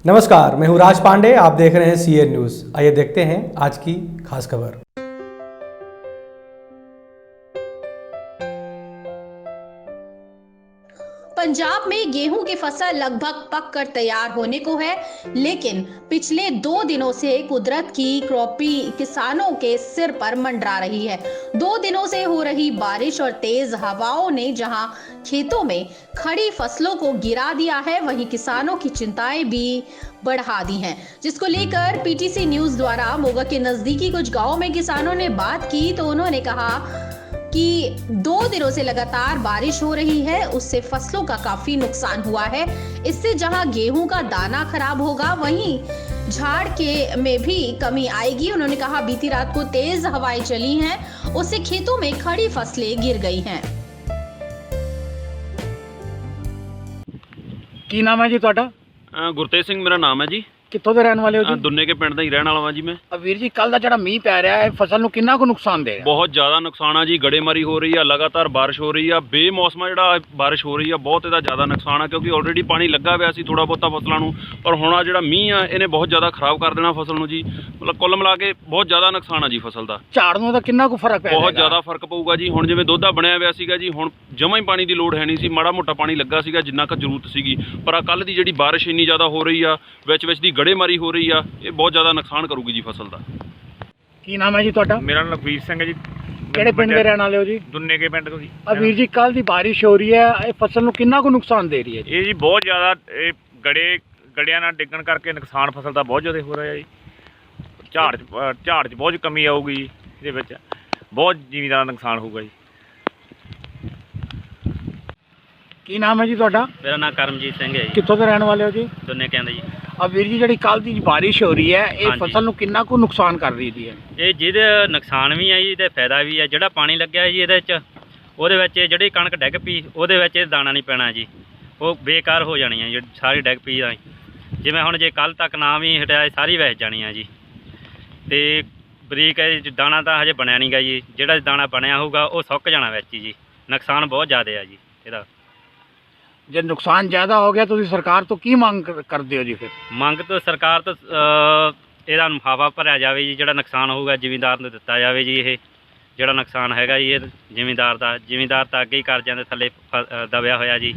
नमस्कार, मैं हूं राज पांडे। आप देख रहे हैं सीएन न्यूज़। आइए देखते हैं आज की खास खबर। पंजाब में गेहूं की फसल लगभग पक कर तैयार होने को है, लेकिन पिछले 2 दिनों से कुदरत की क्रॉपी किसानों के सिर पर मंडरा रही है। 2 दिनों से हो रही बारिश और तेज हवाओं ने जहां खेतों में खड़ी फसलों को गिरा दिया है, वहीं किसानों की चिंताएं भी बढ़ा दी हैं, जिसको लेकर पीटीसी न्यूज द्वारा मोगा के नजदीकी कुछ गांवों में किसानों ने बात की तो उन्होंने कहा कि 2 दिनों से लगातार बारिश हो रही है, उससे फसलों का काफी नुकसान हुआ है। इससे जहां गेहूं का दाना खराब होगा, वहीं झाड़ के में भी कमी आएगी। उन्होंने कहा बीती रात को तेज हवाएं चली हैं, उससे खेतों में खड़ी फसलें गिर गई हैं। ਕੀ ਨਾਮ ਹੈ ਜੀ ਤੁਹਾਡਾ? ਗੁਰਤੇਜ ਸਿੰਘ ਮੇਰਾ ਨਾਮ ਹੈ ਜੀ। ਕਿੱਥੋਂ ਦੇ ਰਹਿਣ ਵਾਲੇ ਹੋ ਜੀ? ਦੁੰਨੇ ਕੇ ਪਿੰਡ ਦਾ ਹੀ ਰਹਿਣ ਵਾਲਾ ਹਾਂ ਜੀ ਮੈਂ। ਵੀਰ ਜੀ, ਕੱਲ ਦਾ ਜਿਹੜਾ ਮੀਂਹ ਪੈ ਰਿਹਾ ਹੈ ਫਸਲ ਨੂੰ ਕਿੰਨਾ ਕੁ ਨੁਕਸਾਨ ਦੇ ਰਿਹਾ? ਬਹੁਤ ਜ਼ਿਆਦਾ ਨੁਕਸਾਨ ਆ ਜੀ। ਗੜੇਮਾਰੀ ਹੋ ਰਹੀ ਆ, ਲਗਾਤਾਰ ਬਾਰਿਸ਼ ਹੋ ਰਹੀ ਆ, ਬੇਮੌਸਮਾ ਜਿਹੜਾ ਬਾਰਿਸ਼ ਹੋ ਰਹੀ ਆ, ਬਹੁਤ ਇਹਦਾ ਜ਼ਿਆਦਾ ਨੁਕਸਾਨ ਆ ਕਿਉਂਕਿ ਆਲਰੇਡੀ ਪਾਣੀ ਲੱਗਾ ਹੋਇਆ ਸੀ ਥੋੜਾ ਬਹੁਤਾ ਫਸਲਾਂ ਨੂੰ, ਪਰ ਹੁਣ ਆ ਜਿਹੜਾ ਮੀਂਹ ਆ ਇਹਨੇ ਬਹੁਤ ਜ਼ਿਆਦਾ ਖਰਾਬ ਕਰ ਦੇਣਾ ਫਸਲ ਨੂੰ ਜੀ। ਮਤਲਬ ਕੁੱਲ ਮਿਲਾ ਕੇ ਬਹੁਤ ਜ਼ਿਆਦਾ ਨੁਕਸਾਨ ਆ ਜੀ ਫਸਲ ਦਾ। ਝਾੜ ਨੂੰ ਤਾਂ ਕਿੰਨਾ ਕੁ ਫਰਕ ਪੈ ਰਿਹਾ? ਬਹੁਤ ਜ਼ਿਆਦਾ ਫਰਕ ਪਊਗਾ ਜੀ। ਹੁਣ ਜਿਵੇਂ ਦੋਧਾ ਬਣਿਆ ਹੋਇਆ ਸੀਗਾ ਜੀ, ਹੁਣ ਜਮਾਂ ਹੀ ਪਾਣੀ ਦੀ ਲੋੜ ਹੈ ਨਹੀਂ ਸੀ, ਮਾੜਾ ਮੋਟਾ ਪਾਣੀ ਲੱਗਾ ਸੀਗਾ ਜਿੰਨਾ ਕੁ ਜ਼ਰੂਰਤ ਸੀਗੀ, ਪਰ ਆ ਕੱਲ੍ਹ ਦੀ ਜਿਹੜੀ ਬਾਰਿਸ਼ ਇੰਨੀ ਜ਼ਿਆਦਾ ਹੋ ਰਹੀ ਆ, ਵਿੱਚ ਦੀ ਗੜੇਮਾਰੀ ਹੋ ਰਹੀ ਆ, ਇਹ ਬਹੁਤ ਜ਼ਿਆਦਾ ਨੁਕਸਾਨ ਕਰੂਗੀ ਜੀ ਫਸਲ ਦਾ। ਕੀ ਨਾਮ ਹੈ ਜੀ ਤੁਹਾਡਾ? ਮੇਰਾ ਨਾਮ ਲਖਵੀਰ ਸਿੰਘ ਹੈ ਜੀ। ਕਿਹੜੇ ਪਿੰਡ ਦੇ ਰਹਿਣ ਵਾਲੇ ਹੋ ਜੀ? ਦੁੰਨੇ ਕੇ ਪਿੰਡ ਤੋਂ ਜੀ। ਵੀਰ ਜੀ, ਕੱਲ ਦੀ ਬਾਰਿਸ਼ ਹੋ ਰਹੀ ਹੈ, ਇਹ ਫਸਲ ਨੂੰ ਕਿੰਨਾ ਕੁ ਨੁਕਸਾਨ ਦੇ ਰਹੀ ਹੈ? ਇਹ ਜੀ ਬਹੁਤ ਜ਼ਿਆਦਾ ਇਹ ਗੜਿਆਂ ਨਾਲ ਡਿੱਗਣ ਕਰਕੇ ਨੁਕਸਾਨ ਫਸਲ ਦਾ ਬਹੁਤ ਜ਼ਿਆਦਾ ਹੋ ਰਿਹਾ ਜੀ। ਝਾੜ 'ਚ ਬਹੁਤ ਕਮੀ ਆਊਗੀ ਜੀ, ਇਹਦੇ ਵਿੱਚ ਬਹੁਤ ਜ਼ਿਮੀਂਦਾਰਾਂ ਦਾ ਨੁਕਸਾਨ ਹੋਊਗਾ ਜੀ। ਕੀ ਨਾਮ ਹੈ ਜੀ ਤੁਹਾਡਾ? ਮੇਰਾ ਨਾਮ ਕਰਮਜੀਤ ਸਿੰਘ ਹੈ ਜੀ। ਕਿੱਥੋਂ ਦੇ ਰਹਿਣ ਵਾਲੇ ਹੋ ਜੀ? ਦੋਨੇ ਕਹਿੰਦੇ ਜੀ। ਵੀਰ ਜੀ, ਜਿਹੜੀ ਕੱਲ ਦੀ ਬਾਰਿਸ਼ ਹੋ ਰਹੀ ਹੈ ਇਹ ਹਾਂਜੀ। ਫਸਲ ਨੂੰ ਕਿੰਨਾ ਕੁ ਨੁਕਸਾਨ ਕਰ ਰਹੀ ਹੈ? ਇਹ ਜਿਹਦੇ ਨੁਕਸਾਨ ਵੀ ਹੈ ਜੀ ਤੇ ਫਾਇਦਾ ਵੀ ਹੈ। ਜਿਹੜਾ ਪਾਣੀ ਲੱਗਿਆ ਜੀ ਇਹਦੇ ਵਿੱਚ, ਉਹਦੇ ਵਿੱਚ ਜਿਹੜੀ ਕਣਕ ਡਿੱਗ ਪਈ ਉਹਦੇ ਵਿੱਚ ਇਹ ਦਾਣਾ ਨਹੀਂ ਪੈਣਾ ਜੀ, ਉਹ ਬੇਕਾਰ ਹੋ ਜਾਣੀ ਹੈ ਜੀ, ਸਾਰੀ ਡਿੱਗ ਪਈ ਆ। ਜਿਵੇਂ ਹੁਣ ਜੇ ਕੱਲ ਤੱਕ ਨਾ ਵੀ ਹਟਿਆ ਇਹ ਸਾਰੀ ਵਹਿ ਜਾਣੀ ਆ ਜੀ। ਤੇ ਬਰੀਕ ਦਾਣਾ ਤਾਂ ਹਜੇ ਬਣਿਆ ਨਹੀਂ ਗਾ ਜੀ, ਜਿਹੜਾ ਦਾਣਾ ਬਣਿਆ ਹੋਊਗਾ ਉਹ ਸੁੱਕ ਜਾਣਾ ਵਿੱਚ ਹੀ ਜੀ। ਨੁਕਸਾਨ ਬਹੁਤ ਜ਼ਿਆਦਾ ਆ ਜੀ ਇਹਦਾ। ਜੇ ਨੁਕਸਾਨ ਜ਼ਿਆਦਾ ਹੋ ਗਿਆ ਤੁਸੀਂ ਸਰਕਾਰ ਤੋਂ ਕੀ ਮੰਗ ਕਰਦੇ ਹੋ ਜੀ? ਫਿਰ ਮੰਗ ਤਾਂ ਸਰਕਾਰ ਤੋਂ ਇਹਦਾ ਮੁਆਵਜ਼ਾ ਭਰਿਆ ਜਾਵੇ ਜੀ, ਜਿਹੜਾ ਨੁਕਸਾਨ ਹੋਊਗਾ ਜ਼ਿਮੀਂਦਾਰ ਨੂੰ ਦਿੱਤਾ ਜਾਵੇ ਜੀ। ਇਹ ਜਿਹੜਾ ਨੁਕਸਾਨ ਹੈਗਾ ਜੀ ਇਹ ਜ਼ਿਮੀਂਦਾਰ ਤਾਂ ਅੱਗੇ ਹੀ ਕਰਜ਼ਿਆਂ ਦੇ ਥੱਲੇ ਦਬਿਆ ਹੋਇਆ ਜੀ।